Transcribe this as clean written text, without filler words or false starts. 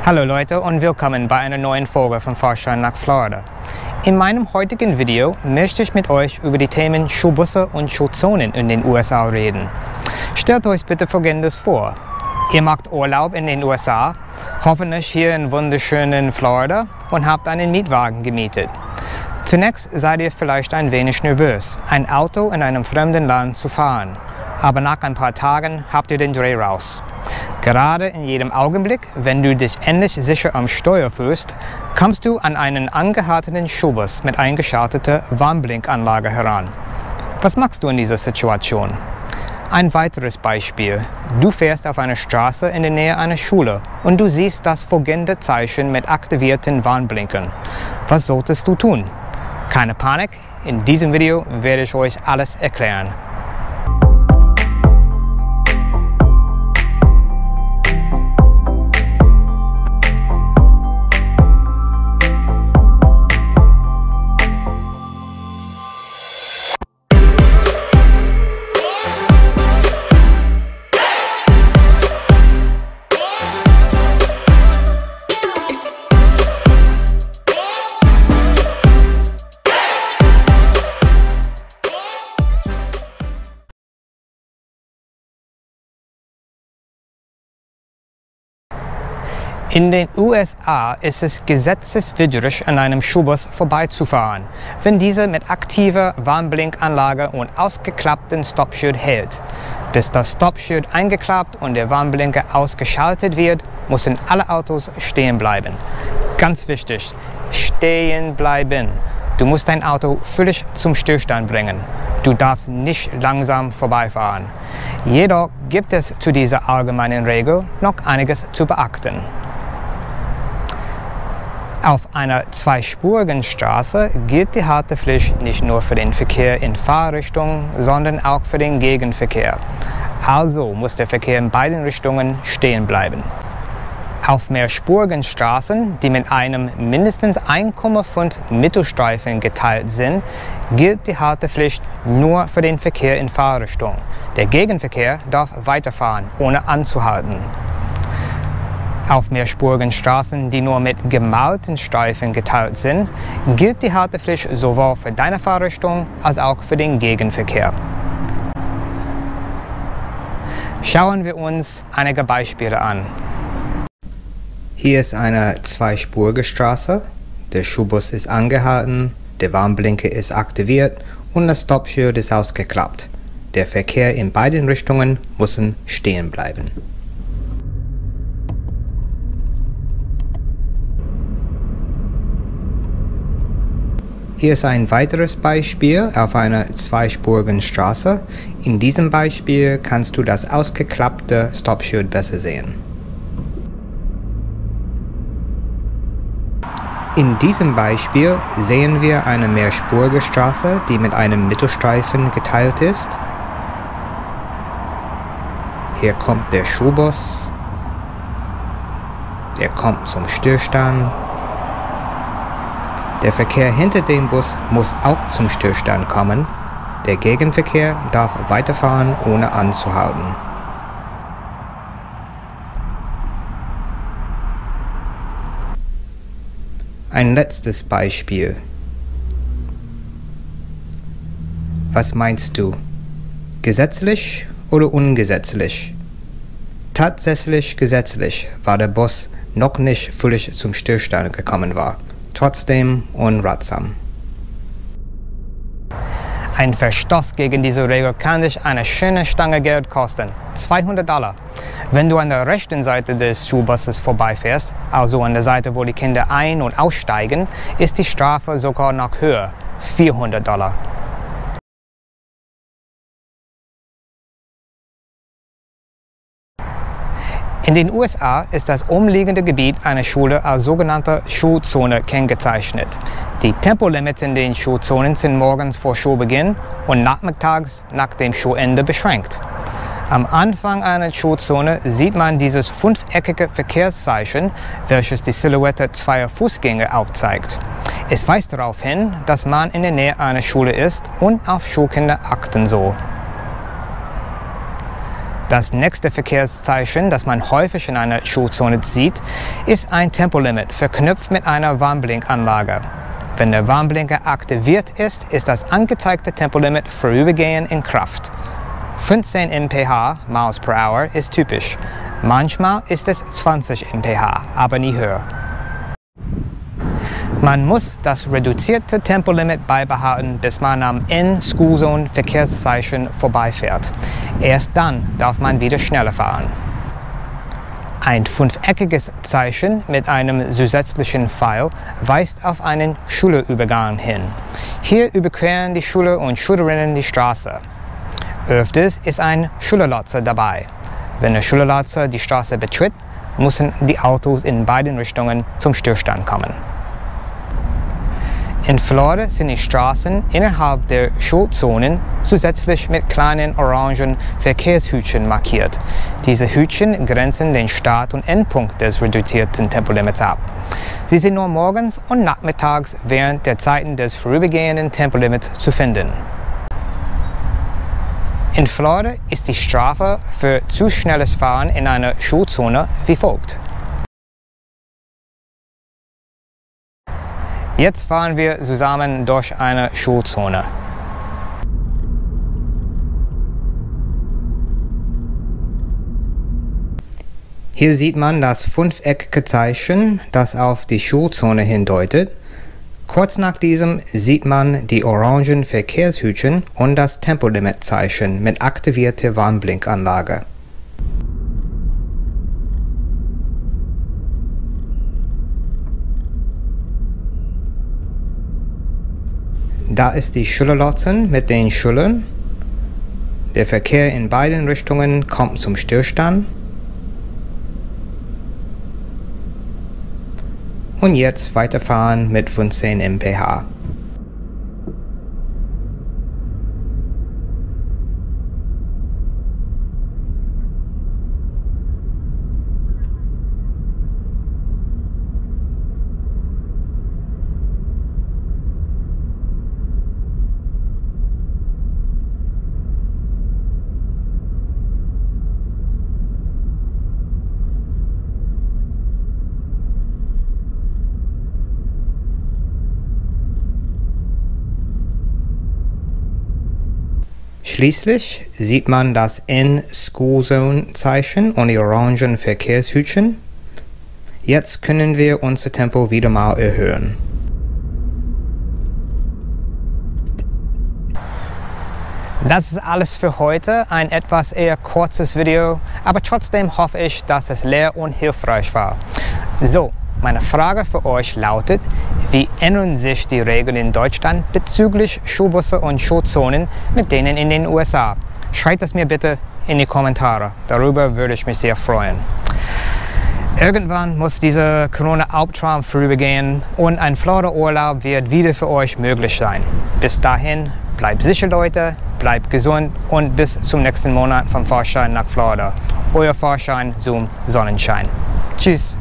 Hallo Leute und willkommen bei einer neuen Folge von Fahrschein nach Florida. In meinem heutigen Video möchte ich mit euch über die Themen Schulbusse und Schulzonen in den USA reden. Stellt euch bitte Folgendes vor. Ihr macht Urlaub in den USA, hoffentlich hier in wunderschönen Florida und habt einen Mietwagen gemietet. Zunächst seid ihr vielleicht ein wenig nervös, ein Auto in einem fremden Land zu fahren. Aber nach ein paar Tagen habt ihr den Dreh raus. Gerade in jedem Augenblick, wenn du dich endlich sicher am Steuer fühlst, kommst du an einen angehaltenen Schulbus mit eingeschalteter Warnblinkanlage heran. Was machst du in dieser Situation? Ein weiteres Beispiel. Du fährst auf einer Straße in der Nähe einer Schule und du siehst das folgende Zeichen mit aktivierten Warnblinkern. Was solltest du tun? Keine Panik, in diesem Video werde ich euch alles erklären. In den USA ist es gesetzeswidrig, an einem Schulbus vorbeizufahren, wenn dieser mit aktiver Warnblinkanlage und ausgeklapptem Stoppschild hält. Bis das Stoppschild eingeklappt und der Warnblinker ausgeschaltet wird, müssen alle Autos stehen bleiben. Ganz wichtig, stehen bleiben. Du musst dein Auto völlig zum Stillstand bringen. Du darfst nicht langsam vorbeifahren. Jedoch gibt es zu dieser allgemeinen Regel noch einiges zu beachten. Auf einer zweispurigen Straße gilt die Haltepflicht nicht nur für den Verkehr in Fahrrichtung, sondern auch für den Gegenverkehr. Also muss der Verkehr in beiden Richtungen stehen bleiben. Auf mehrspurigen Straßen, die mit einem mindestens 1,5 Mittelstreifen geteilt sind, gilt die Haltepflicht nur für den Verkehr in Fahrrichtung. Der Gegenverkehr darf weiterfahren, ohne anzuhalten. Auf mehrspurigen Straßen, die nur mit gemalten Streifen geteilt sind, gilt die Haltepflicht sowohl für deine Fahrrichtung als auch für den Gegenverkehr. Schauen wir uns einige Beispiele an. Hier ist eine zweispurige Straße, der Schulbus ist angehalten, der Warnblinker ist aktiviert und das Stoppschild ist ausgeklappt. Der Verkehr in beiden Richtungen muss stehen bleiben. Hier ist ein weiteres Beispiel auf einer zweispurigen Straße. In diesem Beispiel kannst du das ausgeklappte Stoppschild besser sehen. In diesem Beispiel sehen wir eine mehrspurige Straße, die mit einem Mittelstreifen geteilt ist. Hier kommt der Schulbus. Der kommt zum Stillstand. Der Verkehr hinter dem Bus muss auch zum Stillstand kommen. Der Gegenverkehr darf weiterfahren, ohne anzuhalten. Ein letztes Beispiel. Was meinst du? Gesetzlich oder ungesetzlich? Tatsächlich gesetzlich, weil der Bus noch nicht völlig zum Stillstand gekommen war. Trotzdem unratsam. Ein Verstoß gegen diese Regel kann dich eine schöne Stange Geld kosten, $200. Wenn du an der rechten Seite des Schulbusses vorbeifährst, also an der Seite, wo die Kinder ein- und aussteigen, ist die Strafe sogar noch höher, $400. In den USA ist das umliegende Gebiet einer Schule als sogenannte Schulzone kennzeichnet. Die Tempolimits in den Schulzonen sind morgens vor Schulbeginn und nachmittags nach dem Schulende beschränkt. Am Anfang einer Schulzone sieht man dieses fünfeckige Verkehrszeichen, welches die Silhouette zweier Fußgänger aufzeigt. Es weist darauf hin, dass man in der Nähe einer Schule ist und auf Schulkinder achten soll. Das nächste Verkehrszeichen, das man häufig in einer Schulzone sieht, ist ein Tempolimit, verknüpft mit einer Warnblinkanlage. Wenn der Warnblinker aktiviert ist, ist das angezeigte Tempolimit vorübergehend in Kraft. 15 mph (Miles per Hour) ist typisch. Manchmal ist es 20 mph, aber nie höher. Man muss das reduzierte Tempolimit beibehalten, bis man am In-School-Zone-Verkehrszeichen vorbeifährt. Erst dann darf man wieder schneller fahren. Ein fünfeckiges Zeichen mit einem zusätzlichen Pfeil weist auf einen Schülerübergang hin. Hier überqueren die Schüler und Schülerinnen die Straße. Öfters ist ein Schülerlotse dabei. Wenn der Schülerlotse die Straße betritt, müssen die Autos in beiden Richtungen zum Stillstand kommen. In Florida sind die Straßen innerhalb der Schulzonen zusätzlich mit kleinen orangen Verkehrshütchen markiert. Diese Hütchen grenzen den Start- und Endpunkt des reduzierten Tempolimits ab. Sie sind nur morgens und nachmittags während der Zeiten des vorübergehenden Tempolimits zu finden. In Florida ist die Strafe für zu schnelles Fahren in einer Schulzone wie folgt. Jetzt fahren wir zusammen durch eine Schulzone. Hier sieht man das fünfeckige Zeichen, das auf die Schulzone hindeutet. Kurz nach diesem sieht man die orangen Verkehrshütchen und das Tempolimit-Zeichen mit aktivierter Warnblinkanlage. Da ist die Schülerlotsen mit den Schülern. Der Verkehr in beiden Richtungen kommt zum Stillstand. Und jetzt weiterfahren mit 15 mph. Schließlich sieht man das In-School-Zone-Zeichen und die orangen Verkehrshütchen. Jetzt können wir unser Tempo wieder mal erhöhen. Das ist alles für heute, ein etwas eher kurzes Video, aber trotzdem hoffe ich, dass es lehr- und hilfreich war. So, meine Frage für euch lautet: Wie ändern sich die Regeln in Deutschland bezüglich Schulbusse und Schulzonen mit denen in den USA? Schreibt es mir bitte in die Kommentare, darüber würde ich mich sehr freuen. Irgendwann muss dieser Corona-Albtraum vorübergehen und ein Florida-Urlaub wird wieder für euch möglich sein. Bis dahin, bleibt sicher Leute, bleibt gesund und bis zum nächsten Monat vom Fahrschein nach Florida. Euer Fahrschein zum Sonnenschein. Tschüss!